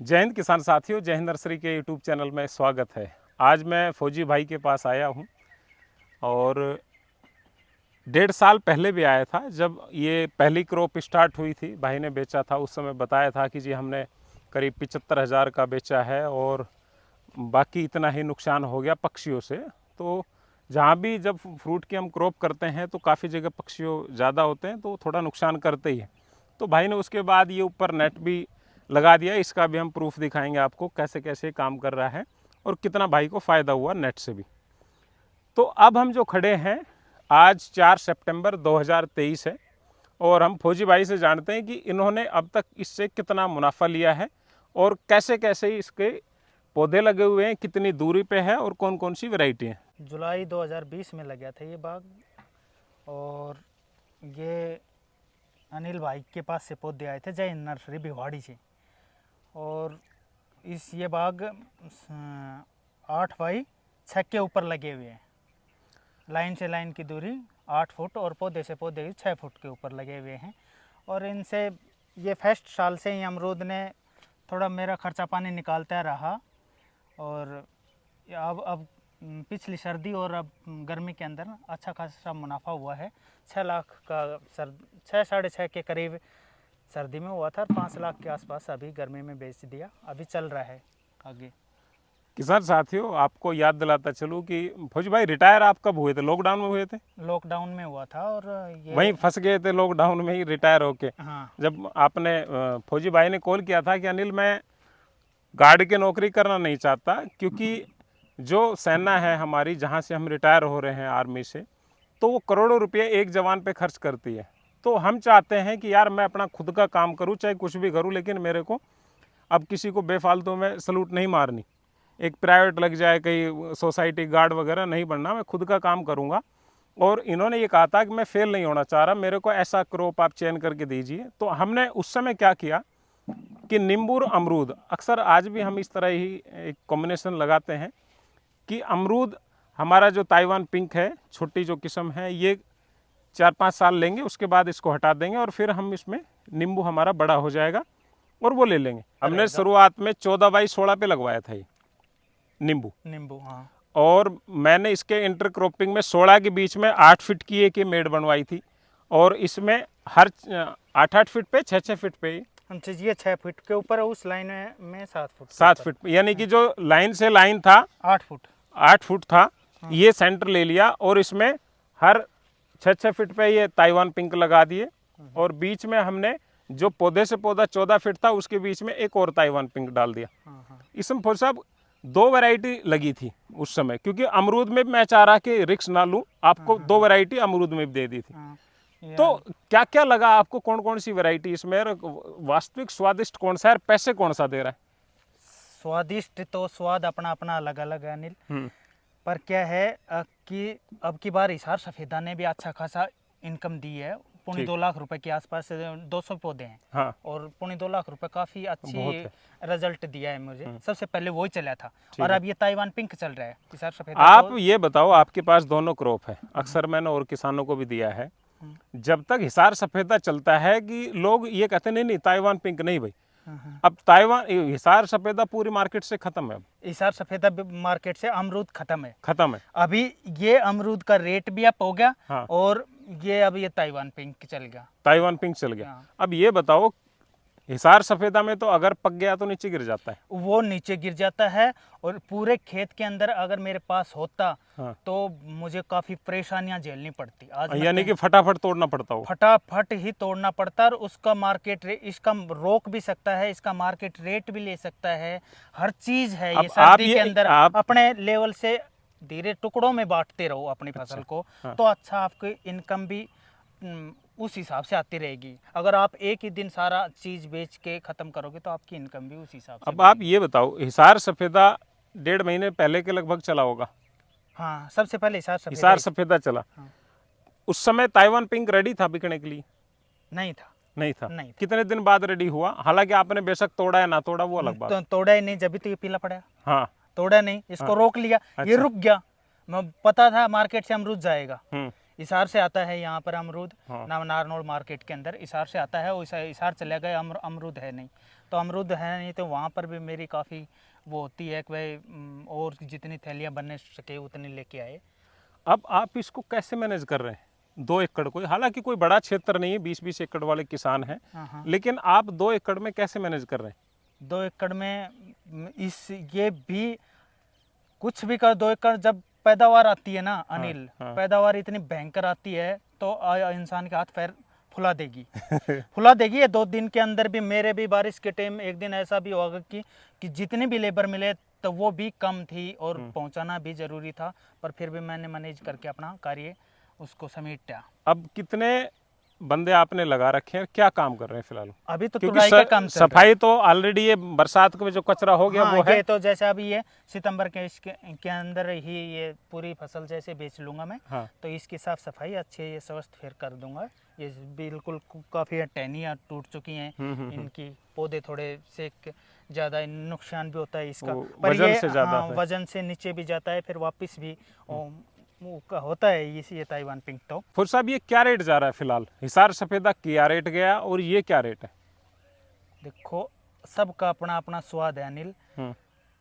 जय हिंद किसान साथियों, जय हिंद नर्सरी के यूट्यूब चैनल में स्वागत है। आज मैं फौजी भाई के पास आया हूं और 1.5 साल पहले भी आया था जब ये पहली क्रॉप स्टार्ट हुई थी। भाई ने बेचा था, उस समय बताया था कि जी हमने करीब 75,000 का बेचा है और बाकी इतना ही नुकसान हो गया पक्षियों से। तो जहाँ भी जब फ्रूट की हम क्रॉप करते हैं तो काफ़ी जगह पक्षियों ज़्यादा होते हैं तो थोड़ा नुकसान करते ही हैं। तो भाई ने उसके बाद ये ऊपर नेट भी लगा दिया। इसका भी हम प्रूफ दिखाएंगे आपको कैसे कैसे काम कर रहा है और कितना भाई को फ़ायदा हुआ नेट से भी। तो अब हम जो खड़े हैं, आज 4 सितंबर 2023 है और हम फौजी भाई से जानते हैं कि इन्होंने अब तक इससे कितना मुनाफा लिया है और कैसे कैसे इसके पौधे लगे हुए हैं, कितनी दूरी पे है और कौन कौन सी वैरायटी है। जुलाई 2020 में लगा था ये बाग और ये अनिल भाई के पास से पौधे आए थे, जय हिंद नर्सरी भिवाड़ी से। और ये बाग 8x6 के ऊपर लगे हुए हैं। लाइन से लाइन की दूरी 8 फुट और पौधे से पौधे 6 फुट के ऊपर लगे हुए हैं। और इनसे ये फर्स्ट साल से ही अमरूद ने थोड़ा मेरा खर्चा पानी निकालता रहा। और अब पिछली सर्दी और अब गर्मी के अंदर अच्छा खासा मुनाफा हुआ है। 6 लाख का 6 साढ़े 6 के करीब सर्दी में हुआ था, 5 लाख के आसपास अभी गर्मी में बेच दिया। अभी चल रहा है आगे। किसान साथियों, आपको याद दिलाता चलूँ कि फौजी भाई रिटायर आप कब हुए थे? लॉकडाउन में हुए थे? लॉकडाउन में हुआ था और ये वहीं फंस गए थे लॉकडाउन में ही रिटायर होके। हाँ जब आपने फौजी भाई ने कॉल किया था कि अनिल मैं गार्ड की नौकरी करना नहीं चाहता, क्योंकि जो सेना है हमारी, जहाँ से हम रिटायर हो रहे हैं आर्मी से, तो वो करोड़ों रुपये एक जवान पे खर्च करती है। तो हम चाहते हैं कि यार मैं अपना खुद का काम करूँ, चाहे कुछ भी करूँ, लेकिन मेरे को अब किसी को बेफालतू में सलूट नहीं मारनी, एक प्राइवेट लग जाए कहीं सोसाइटी गार्ड वगैरह नहीं बनना, मैं खुद का काम करूँगा। और इन्होंने ये कहा था कि मैं फेल नहीं होना चाह रहा, मेरे को ऐसा क्रॉप आप चयन करके दीजिए। तो हमने उस समय क्या किया कि नींबू और अमरूद, अक्सर आज भी हम इस तरह ही एक कॉम्बिनेशन लगाते हैं कि अमरूद हमारा जो ताइवान पिंक है, छोटी जो किस्म है, ये 4-5 साल लेंगे, उसके बाद इसको हटा देंगे और फिर हम इसमें नींबू हमारा बड़ा हो जाएगा और वो ले लेंगे। हमने शुरुआत में 14x16 पे लगवाया था ये नींबू। हाँ। और मैंने इसके इंटर क्रॉपिंग में 16 के बीच में 8 फीट की एक मेड़ बनवाई थी और इसमें हर 8-8 फीट पे 6-6 फीट पे ये 6 फीट के ऊपर है, उस लाइन में 7 फीट, यानी कि जो लाइन से लाइन था 8 फुट था। ये सेंटर ले लिया और इसमें हर 6-6 फीट पे ये ताइवान पिंक लगा दिए और बीच में हमने जो पौधे से पौधा 14 फीट था उसके बीच में एक और ताइवान पिंक डाल दिया। इसमें फौज साहब 2 वैरायटी लगी थी उस समय, क्योंकि अमरूद में मैं चाह रहा कि रिस्क ना लूं, आपको 2 वैरायटी अमरूद में भी दे दी थी। तो क्या क्या लगा आपको, कौन कौन सी वैरायटी इसमें, वास्तविक स्वादिष्ट कौन सा है, पैसे कौन सा दे रहा है? स्वादिष्ट तो स्वाद अपना अपना अलग अलग है अनिल, पर क्या है कि अब की बार हिसार सफेदा ने भी अच्छा खासा इनकम दी है। 2.25 लाख रुपए के आसपास 200 पौधे हैं। हाँ। और 2.25 लाख रुपए काफी अच्छी रिजल्ट दिया है मुझे। सबसे पहले वही चला था और अब ये ताइवान पिंक चल रहा है, हिसार सफेदा। आप ये बताओ, आपके पास दोनों क्रॉप है, अक्सर मैंने और किसानों को भी दिया है, जब तक हिसार सफेदा चलता है कि लोग ये कहते नहीं नहीं ताइवान पिंक नहीं भाई, अब ताइवान हिसार सफेदा पूरी मार्केट से खत्म है। अब हिसार सफेदा मार्केट से अमरूद खत्म है। अभी ये अमरूद का रेट भी अप हो गया। हाँ। और ये अब ये ताइवान पिंक चल गया। हाँ। अब ये बताओ, हिसार सफेदा में तो अगर पक गया तो नीचे गिर जाता है, वो नीचे गिर जाता है। और पूरे खेत के अंदर अगर मेरे पास होता हाँ, तो मुझे काफी परेशानियां झेलनी पड़ती। आज यानी कि फटाफट तोड़ना पड़ता हो, फटाफट ही तोड़ना पड़ता। और उसका मार्केट रेट, इसका रोक भी सकता है, इसका मार्केट रेट भी ले सकता है, हर चीज है। ये सर्दी के अंदर अपने लेवल से धीरे टुकड़ों में बांटते रहो अपनी फसल को। हाँ। तो अच्छा आपकी इनकम भी उस हिसाब से आती रहेगी। अगर आप एक ही दिन सारा चीज बेच के खत्म करोगे तो आपकी इनकम भी उस हिसाब से। अब आप ये बताओ, हिसार सफेदा 1.5 महीने पहले के लगभग चला होगा। हाँ, सबसे पहले हिसार सफेदा चला। हाँ। उस समय ताइवान पिंक रेडी था बिकने के लिए? नहीं था। कितने दिन बाद रेडी हुआ? हालांकि आपने बेशक तोड़ा या ना तोड़ा वो अलग बात। तो तोड़ा ही नहीं, जब भी तो ये पीला पड़ा। हाँ। तोड़ा नहीं, इसको रोक लिया। अच्छा। ये रुक गया। मैं पता था मार्केट से अमरूद जाएगा, हिसार से आता है यहाँ पर अमरूद। हाँ। नारनौल मार्केट के अंदर हिसार से आता है, हिसार चले गए, अमरूद है नहीं। तो अमरूद है नहीं, तो वहाँ पर भी मेरी काफ़ी वो होती है कि भाई और जितनी थैलियाँ बनने सके उतनी लेके आए। अब आप इसको कैसे मैनेज कर रहे हैं 2 एकड़ को? हालांकि कोई बड़ा क्षेत्र नहीं है, 20-20 एकड़ वाले किसान हैं, हाँ हाँ। लेकिन आप 2 एकड़ में कैसे मैनेज कर रहे हैं? 2 एकड़ में इस ये भी कुछ भी कर, 2 एकड़ जब पैदावार आती है ना अनिल, हाँ। पैदावार इतनी भयंकर आती है तो इंसान के हाथ पैर फुला देगी। फुला देगी। ये 2 दिन के अंदर भी मेरे भी बारिश के टाइम एक दिन ऐसा भी होगा कि जितनी भी लेबर मिले तो वो भी कम थी और पहुंचाना भी जरूरी था, पर फिर भी मैंने मैनेज करके अपना कार्य उसको समेटा। अब कितने बंदे आपने लगा रखे हैं, क्या काम कर रहे हैं फिलहाल? अभी तो क्योंकि तुड़ाई का काम चल रहा है। सफाई तो ऑलरेडी ये बरसात में जो कचरा हो गया हाँ, वो है। ये तो जैसे अभी ये सितंबर के अंदर ही ये पूरी फसल जैसे बेच लूंगा मैं। हाँ। तो इसकी साफ सफाई अच्छे ये स्वस्थ फिर कर दूंगा। ये बिल्कुल काफ़ी टहनियाँ टूट चुकी हैं, इनकी पौधे थोड़े से ज़्यादा नुकसान भी होता है इसका, वो पर वजन ये से ज़्यादा हाँ, है। वजन से नीचे भी जाता है फिर वापस भी होता है ये ताइवान पिंक तो। फुर साहब ये क्या रेट जा रहा है फिलहाल? हिसार सफेदा क्या रेट गया और ये क्या रेट है? देखो, सबका अपना अपना स्वाद है अनिल। हम्म।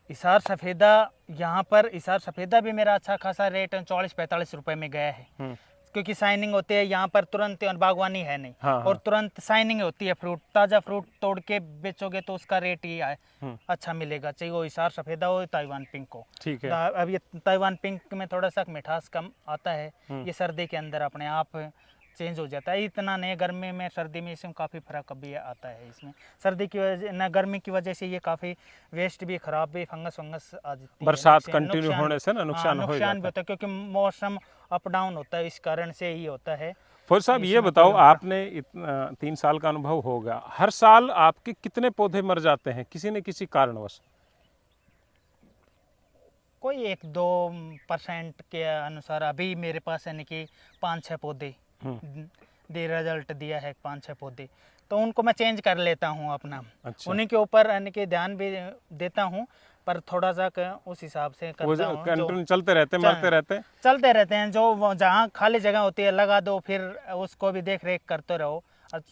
हिसार सफ़ेदा, यहाँ पर हिसार सफ़ेदा भी मेरा अच्छा खासा रेट 40-45 रुपए में गया है, क्योंकि शाइनिंग होती है यहाँ पर तुरंत, और बागवानी है नहीं। हाँ, और हाँ। तुरंत शाइनिंग होती है, फ्रूट ताज़ा फ्रूट तोड़ के बेचोगे तो उसका रेट ही अच्छा मिलेगा, चाहे वो हिसार सफ़ेदा हो ताइवान पिंक हो। ठीक है। अब ये ताइवान पिंक में थोड़ा सा मिठास कम आता है, ये सर्दी के अंदर अपने आप चेंज हो जाता है। इतना नहीं, गर्मी में सर्दी में इसमें काफ़ी फर्क भी आता है। इसमें सर्दी की वजह न गर्मी की वजह से ये काफ़ी वेस्ट भी, खराब भी, फंगस वंगस आ जाती है। बरसात कंटिन्यू होने से ना नुकसान हो नुकसान भी जाता होता है, क्योंकि मौसम अप डाउन होता है, इस कारण से ही होता है। है। फुर साहब ये इसमें बताओ, कोई आपने इतना 3 साल का अनुभव होगा, हर साल आपके कितने पौधे मर जाते हैं किसी न किसी कारणवश? कोई 1-2% के अनुसार अभी मेरे पास यानी कि 5-6 पौधे दे रिजल्ट दिया है, 5-6 पौधे, तो उनको मैं चेंज कर लेता हूँ अपना। अच्छा। उन्हीं के ऊपर यानी कि ध्यान भी देता हूँ, पर थोड़ा सा उस हिसाब से वो करता हूँ। कंटिन्यू चलते रहते हैं, मरते रहते हैं। चलते रहते हैं, जो जहाँ खाली जगह होती है लगा दो, फिर उसको भी देख रेख करते रहो।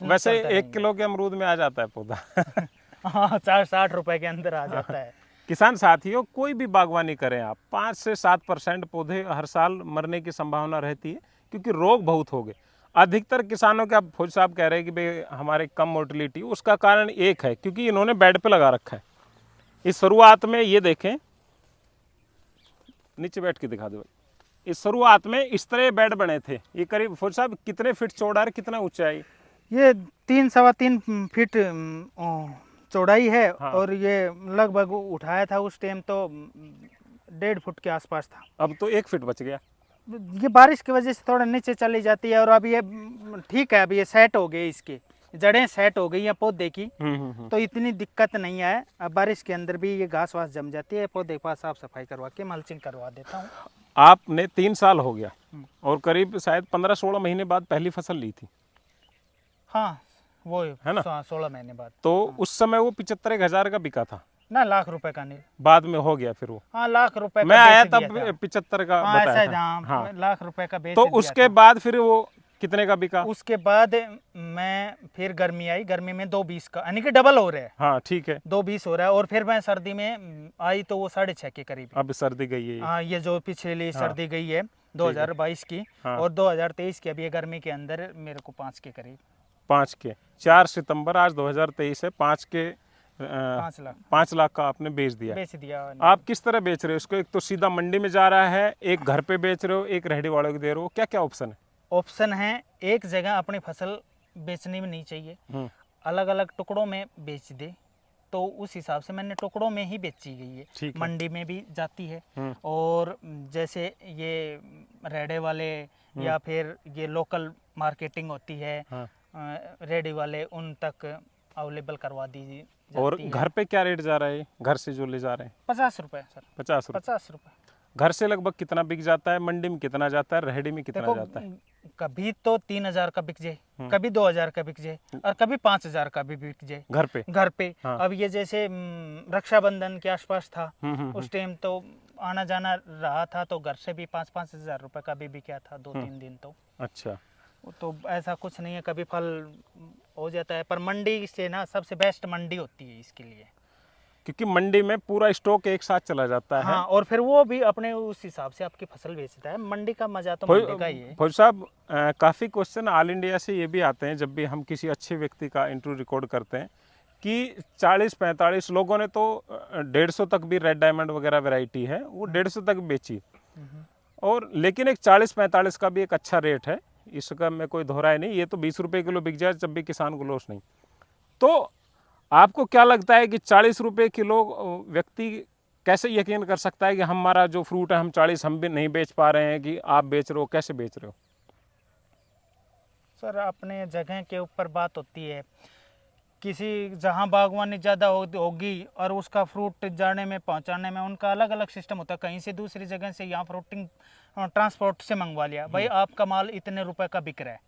वैसे 1 किलो के अमरूद में आ जाता है पौधा। हाँ, 60 रुपए के अंदर आ जाता है। किसान साथियों, कोई भी बागवानी करें आप, 5 से 7% पौधे हर साल मरने की संभावना रहती है, क्योंकि रोग बहुत हो गए। अधिकतर किसानों के, आप फौज साहब कह रहे हैं कि भाई हमारे कम मोटिलिटी, उसका कारण एक है क्योंकि इन्होंने बेड पे लगा रखा है। इस शुरुआत में ये देखें, नीचे बैठ के दिखा दो भाई। इस शुरुआत में इस तरह बेड बने थे। ये करीब फौज साहब कितने फीट चौड़ा है, कितना ऊंचाई? ये 3-3.25 फीट चौड़ाई है। हाँ। और ये लगभग उठाया था उस टाइम तो 1.5 फुट के आसपास था। अब तो 1 फीट बच गया। ये बारिश की वजह से थोड़ा नीचे चली जाती है, और अब ये ठीक है, अब ये सेट हो गई, इसकी जड़ें सेट हो गई हैं पौधे की, तो इतनी दिक्कत नहीं है। अब बारिश के अंदर भी ये घास वास जम जाती है, पौधे के पास साफ सफाई करवा के मल्चिंग करवा देता हूँ। आपने 3 साल हो गया और करीब शायद 15-16 महीने बाद पहली फसल ली थी, हाँ वो है ना? 16 महीने बाद। तो उस समय वो 75,000 का बिका था, ना लाख रुपए का नहीं। बाद में हो गया फिर वो। हाँ, लाख रुपए मैं का आया बेच तब दिया था। 75 का हाँ, ऐसा बताया ही था। हाँ, हाँ। लाख रुपए का बेच तो दिया उसके था। बाद फिर वो कितने का बिका? उसके बाद मैं फिर गर्मी आई, गर्मी में 2.20 का, यानी कि डबल हो रहा है। हाँ ठीक है। 2.20 हो रहा है। और फिर मैं सर्दी में आई तो वो 6.5 के करीब। अब सर्दी गई है ये। हाँ, ये जो पिछली सर्दी गई है 2022 की, हाँ। और 2023 की, अभी ये गर्मी के अंदर मेरे को 5 के करीब। 5 के 4 सितंबर आज 2023 है, 5 के 5 लाख 5 लाख का आपने बेच दिया। बेच दिया। आप किस तरह बेच रहे हो इसको? एक तो सीधा मंडी में जा रहा है, एक घर पे बेच रहे हो, एक रेहड़ी वालों को दे रहे हो, क्या क्या ऑप्शन है? ऑप्शन है, एक जगह अपनी फसल बेचनी भी नहीं चाहिए, अलग अलग टुकड़ों में बेच दे, तो उस हिसाब से मैंने टुकड़ों में ही बेची गई है। मंडी में भी जाती है, और जैसे ये रेड़े वाले या फिर ये लोकल मार्केटिंग होती है, रेडी वाले, उन तक अवेलेबल करवा दी और जाती है। घर पे क्या रेट जा रहा है घर से जो ले जा रहे हैं? 50 रुपए सर। 50 रुपये। 50 रुपए। घर से लगभग कितना बिक जाता है? मंडी में कितना जाता है? रेहड़ी में कितना देखो, जाता है? कभी तो 3,000 का बिक जाए, कभी 2,000 का बिक जाए, और कभी 5,000 का भी बिक जाए घर पे। घर पे। हाँ। अब ये जैसे रक्षाबंधन के आसपास था, उस टाइम तो आना जाना रहा था, तो घर से भी 5-5 हज़ार रुपए का भी बिका था 2-3 दिन तो। अच्छा। तो ऐसा कुछ नहीं है, कभी फल हो जाता है, पर मंडी से ना सबसे बेस्ट मंडी होती है इसके लिए। क्योंकि मंडी में पूरा स्टॉक एक साथ चला जाता है। हाँ, और फिर वो भी अपने उस हिसाब से आपकी फसल बेचता है। मंडी का मजा तो मंडी का ही है। फौज साहब, काफ़ी क्वेश्चन ऑल इंडिया से ये भी आते हैं जब भी हम किसी अच्छे व्यक्ति का इंटरव्यू रिकॉर्ड करते हैं कि 40-45 लोगों ने तो 150 तक भी रेड डायमंड वगैरह वैरायटी है वो 150 तक बेची, और लेकिन एक 40-45 का भी एक अच्छा रेट है, इसका मैं कोई दोहराए नहीं। ये तो 20 रुपये किलो बिक जाए जब भी किसान को लॉस नहीं। तो आपको क्या लगता है कि 40 रुपये किलो व्यक्ति कैसे यकीन कर सकता है कि हमारा जो फ्रूट है हम 40 हम भी नहीं बेच पा रहे हैं, कि आप बेच रहे हो, कैसे बेच रहे हो? सर, अपने जगह के ऊपर बात होती है। किसी जहाँ बागवानी ज़्यादा होगी और उसका फ्रूट जाने में पहुँचाने में उनका अलग अलग सिस्टम होता है। कहीं से दूसरी जगह से यहाँ फ्रूटिंग ट्रांसपोर्ट से मंगवा लिया, भाई आपका माल इतने रुपए का बिक रहा है,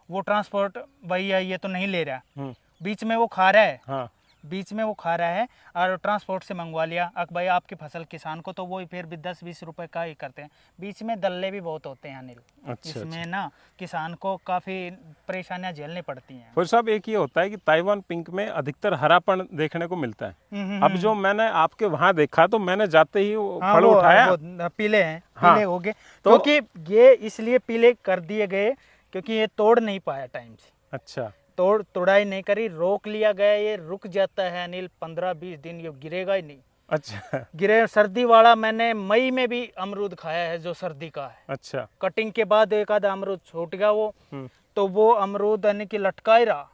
वो ट्रांसपोर्ट भैया ये तो नहीं ले रहा, बीच में वो खा रहा है। हाँ, बीच में वो खा रहा है और ट्रांसपोर्ट से मंगवा लिया। भाई आपकी फसल किसान को तो वो फिर भी 10-20 रुपए का ही करते हैं। बीच में दल्ले भी बहुत होते हैं अनिल। अच्छा, इसमें ना किसान को काफ़ी परेशानियां झेलनी पड़ती हैं। फिर साहब एक ये होता है कि ताइवान पिंक में अधिकतर हरापन देखने को मिलता है। अब जो मैंने आपके वहाँ देखा तो मैंने जाते ही वो हाँ, फल उठाया, वो पीले हैं, हाँ, पीले हो गए। तो क्योंकि ये इसलिए पीले कर दिए गए क्योंकि ये तोड़ नहीं पाया टाइम से। अच्छा, तोड़ाई नहीं करी, रोक लिया गया, ये रुक जाता है अनिल 15-20 दिन, ये गिरेगा ही नहीं। अच्छा, गिरे सर्दी वाला मैंने मई में भी अमरूद खाया है जो सर्दी का है। अच्छा, कटिंग के बाद एक आधा अमरूद छूट गया वो, हम्म, तो वो अमरूद यानी कि लटका ही रहा।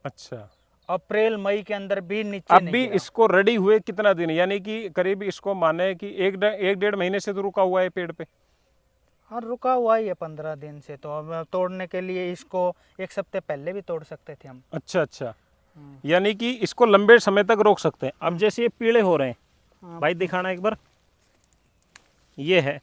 अच्छा। अप्रैल मई के अंदर भी नीचे अब नहीं भी गिरा। इसको रेडी हुए कितना दिन, यानी कि करीब इसको माने कि एक 1-1.5 महीने से तो रुका हुआ है पेड़ पे? हाँ, रुका हुआ ही है 15 दिन से। तो अब तोड़ने के लिए इसको 1 हफ्ते पहले भी तोड़ सकते थे हम। अच्छा, अच्छा, यानी कि इसको लंबे समय तक रोक सकते हैं। अब जैसे ये पीले हो रहे हैं, हाँ। भाई दिखाना एक बार, ये है,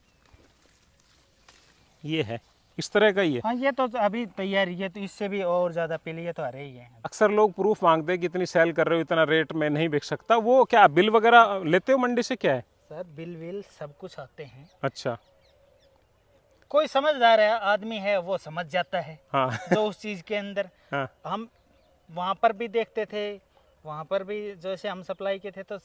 ये है, इस तरह का ही है। हाँ, ये तो अभी तैयार ही है, तो इससे भी और ज़्यादा पीली है तो हरे ही है। अक्सर लोग प्रूफ मांगते हैं कि इतनी सेल कर रहे हो, इतना रेट में नहीं बिक सकता। वो क्या बिल वगैरह लेते हो मंडी से, क्या है? सर, बिल विल सब कुछ आते हैं। अच्छा, कोई समझदार है आदमी है वो समझ जाता है। हाँ, जो उस चीज़ के अंदर हाँ, हम वहाँ पर भी देखते थे, वहाँ पर भी जैसे हम सप्लाई के थे तो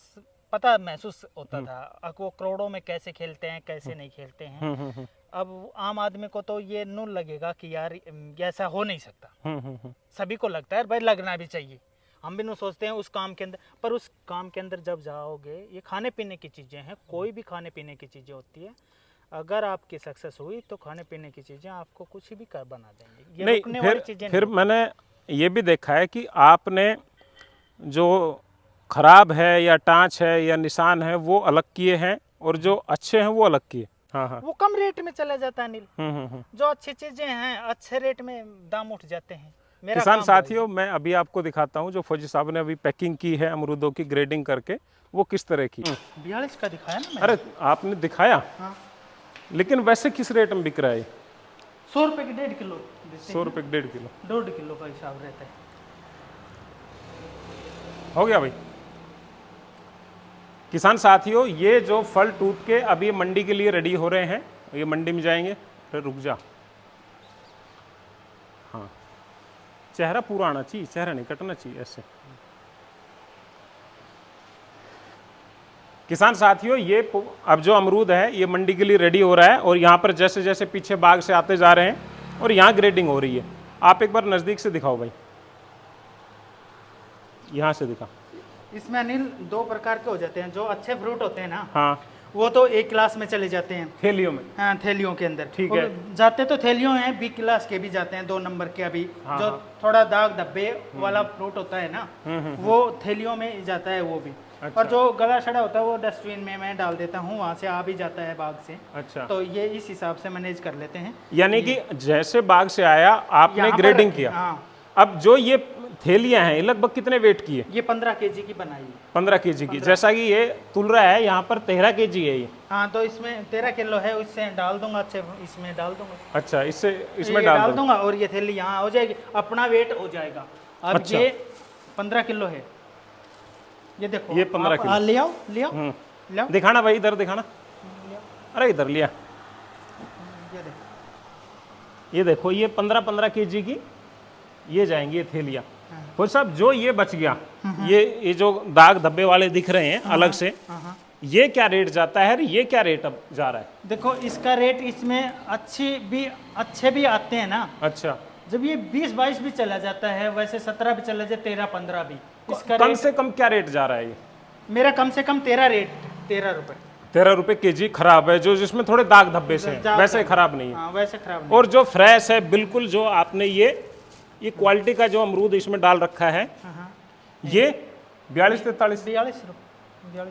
पता महसूस होता था अब वो करोड़ों में कैसे खेलते हैं, कैसे नहीं खेलते हैं। अब आम आदमी को तो ये नून लगेगा कि यार ये ऐसा हो नहीं सकता। सभी को लगता है भाई, लगना भी चाहिए। हम भी नहीं सोचते हैं उस काम के अंदर, पर उस काम के अंदर जब जाओगे, ये खाने पीने की चीज़ें हैं, कोई भी खाने पीने की चीज़ें होती है। अगर आपकी सक्सेस हुई तो खाने पीने की चीज़ें आपको कुछ भी कर बना देंगे। ये रुकने वाली चीज़ें फिर नहीं। मैंने ये भी देखा है कि आपने जो खराब है या टाँच है या निशान है वो अलग किए हैं, और जो अच्छे हैं वो अलग किए। हाँ, हाँ, वो कम रेट में चला जाता है अनिल। जो अच्छी चीजें हैं अच्छे रेट में दाम उठ जाते हैं। मेरा किसान काम साथियों, मैं अभी आपको दिखाता हूँ जो फौजी साहब ने अभी पैकिंग की है अमरूदों की, ग्रेडिंग करके, वो किस तरह की। 42 का दिखाया ना मैंने। अरे आपने दिखाया, हाँ, लेकिन वैसे किस रेट में बिक रहा है? 100 रुपए की 1.5 किलो देते 100 रुपये 1.5 किलो। हैं। 1.5 किलो का हिसाब रहता है। हो गया भाई। किसान साथियों, ये जो फल टूट के अभी मंडी के लिए रेडी हो रहे हैं, ये मंडी में जाएंगे। फिर रुक जा, हाँ, चेहरा पूरा आना चाहिए, चेहरा नहीं कटना चाहिए ऐसे। किसान साथियों, ये अब जो अमरूद है ये मंडी के लिए रेडी हो रहा है, और यहाँ पर जैसे जैसे पीछे बाग से आते जा रहे हैं और यहाँ ग्रेडिंग हो रही है। आप एक बार नज़दीक से दिखाओ भाई, यहाँ से दिखा। इसमें अनिल 2 प्रकार के हो जाते हैं। जो अच्छे फ्रूट होते हैं ना, हाँ, वो तो एक क्लास में चले जाते हैं, थैलियों में। हाँ, थैलियों के अंदर। ठीक और है। जाते तो थैलियों हैं, बी क्लास के भी जाते हैं, 2 नंबर के अभी। हाँ, जो हाँ। थोड़ा दाग धब्बे वाला फ्रूट होता है ना, वो थैलियों में जाता है वो भी। अच्छा। और जो गला सड़ा होता है वो डस्टबिन में मैं डाल देता हूँ, वहाँ से आ भी जाता है बाग से। अच्छा, तो ये इस हिसाब से मैनेज कर लेते हैं। यानी कि जैसे बाग से आया आपने यहाँ पर ग्रेडिंग रखें, किया। हाँ। अब जो ये थैलियां हैं ये लगभग कितने वेट की है? ये 15 केजी की बनाई है। 15 केजी की। जैसा कि ये तुल रहा है यहाँ पर 13 केजी है ये। हाँ, तो इसमें 13 किलो है, उससे डाल दूंगा, अच्छे इसमें डाल दूंगा। अच्छा, इसमें ये डाल दूंगा और ये थैली यहाँ हो जाएगी, अपना वेट हो जाएगा। अब अच्छा। ये 15 किलो है, ये देखो। ये 15 किलो। ले आओ, ले आओ, ले आओ। दिखाना भाई, इधर दिखाना। ले आओ, अरे इधर लिया, ये देखो। ये देखो, ये 15-15 केजी की ये जाएंगी ये थैलियाँ। वो साहब जो ये बच गया, ये जो दाग धब्बे वाले दिख रहे हैं अलग से, ये क्या रेट जाता है, ये क्या रेट अब जा रहा है? देखो इसका रेट, इसमें अच्छे भी आते हैं ना। अच्छा, जब ये 20-22 भी चला जाता है, वैसे 17 भी चला जाए, 13-15 भी। इसका कम से कम क्या रेट जा रहा है ये? मेरा कम से कम 13 रुपए। 13 रुपए केजी खराब है, जो जिसमें थोड़े दाग धब्बे से हैं, वैसे खराब नहीं है। हाँ, वैसे खराब नहीं। और जो फ्रेश है बिल्कुल, जो आपने ये क्वालिटी का जो अमरूद इसमें डाल रखा है, ये 42-43 42 रुपये।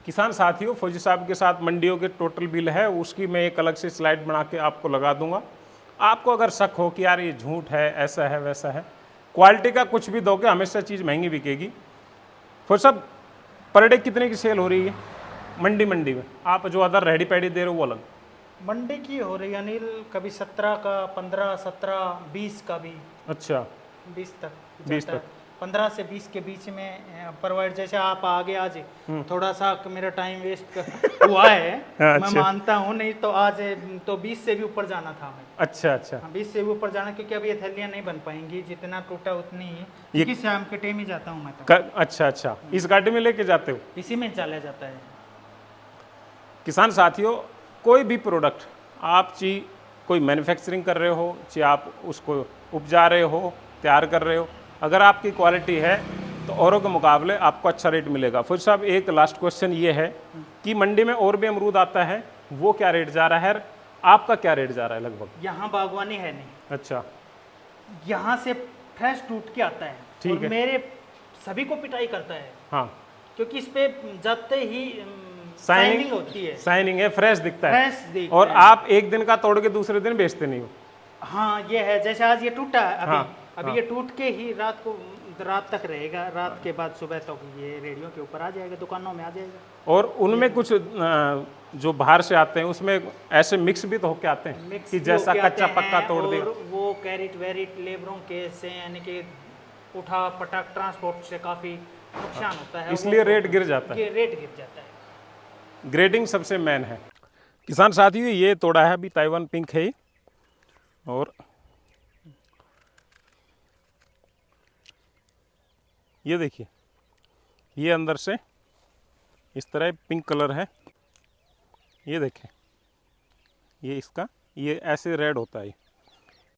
किसान साथियों, फौजी साहब के साथ मंडियों के टोटल बिल है, उसकी मैं एक अलग से स्लाइड बना के आपको लगा दूंगा। आपको अगर शक हो कि यार ये झूठ है, ऐसा है वैसा है, क्वालिटी का कुछ भी दोगे हमेशा चीज़ महंगी बिकेगी। फौजी साहब, पर डे कितने की सेल हो रही है मंडी में? आप जो अदर रेडी पैडी दे रहे हो वो अलग। मंडी की हो रही है अनिल, कभी 17 का, 15, 17, 20 का भी। अच्छा, 20 तक 20 जाता तक। है। 15 से 20 के बीच में प्रोवाइड। जैसे आप आगे आज थोड़ा सा मेरा टाइम वेस्ट हुआ है, मैं अच्छा। मानता हूँ, नहीं तो आज तो 20 से भी ऊपर जाना था हमें। अच्छा, 20 से भी ऊपर जाना, क्योंकि अभी ये थैलियाँ नहीं बन पाएंगी, जितना टूटा उतनी ही, क्योंकि शाम के टाइम ही जाता हूँ मैं तो। अच्छा, इस गाड़ी में लेके जाते हो? इसी में चला जाता है। किसान साथियों, कोई भी प्रोडक्ट आप कोई मैन्युफैक्चरिंग कर रहे हो, चाहे आप उसको उपजा रहे हो, तैयार कर रहे हो, अगर आपकी क्वालिटी है तो औरों के मुकाबले आपको अच्छा रेट मिलेगा। फिर साहब, एक लास्ट क्वेश्चन ये है कि मंडी में और भी अमरूद आता है, वो क्या रेट जा रहा है, आपका क्या रेट जा रहा है लगभग? यहाँ बागवानी है नहीं। अच्छा, यहाँ से फ्रेश टूट के आता है। ठीक और है। मेरे सभी को पिटाई करता है, हाँ, क्योंकि इस पे जाते ही शाइनिंग शाइनिंग होती है, शाइनिंग है, फ्रेश दिखता है। फ्रेश दिखता और है। आप एक दिन का तोड़ के दूसरे दिन बेचते नहीं हो। हाँ, ये है। जैसे आज ये टूटा है अभी, हाँ, अभी ये टूट के ही रात तक रहेगा, रात के बाद सुबह तक ये रेडियो के ऊपर आ जाएगा, दुकानों में आ जाएगा। और उनमें कुछ जो बाहर से आते हैं उसमें ऐसे मिक्स भी तो होके आते हैं मिक्स कि भी जैसा होके कच्चा आते पक्का हैं, तोड़ और दिया। वो कैरेट वेरिट लेबरों के से, यानी कि उठा पटक ट्रांसपोर्ट से काफ़ी नुकसान होता है, इसलिए रेट गिर जाता है। ये रेट गिर जाता है। ग्रेडिंग सबसे मेन है। किसान साथियों, ये तोड़ा है अभी, ताइवान पिंक है ये, और ये देखिए, ये अंदर से इस तरह पिंक कलर है, ये देखें, ये इसका ये ऐसे रेड होता है।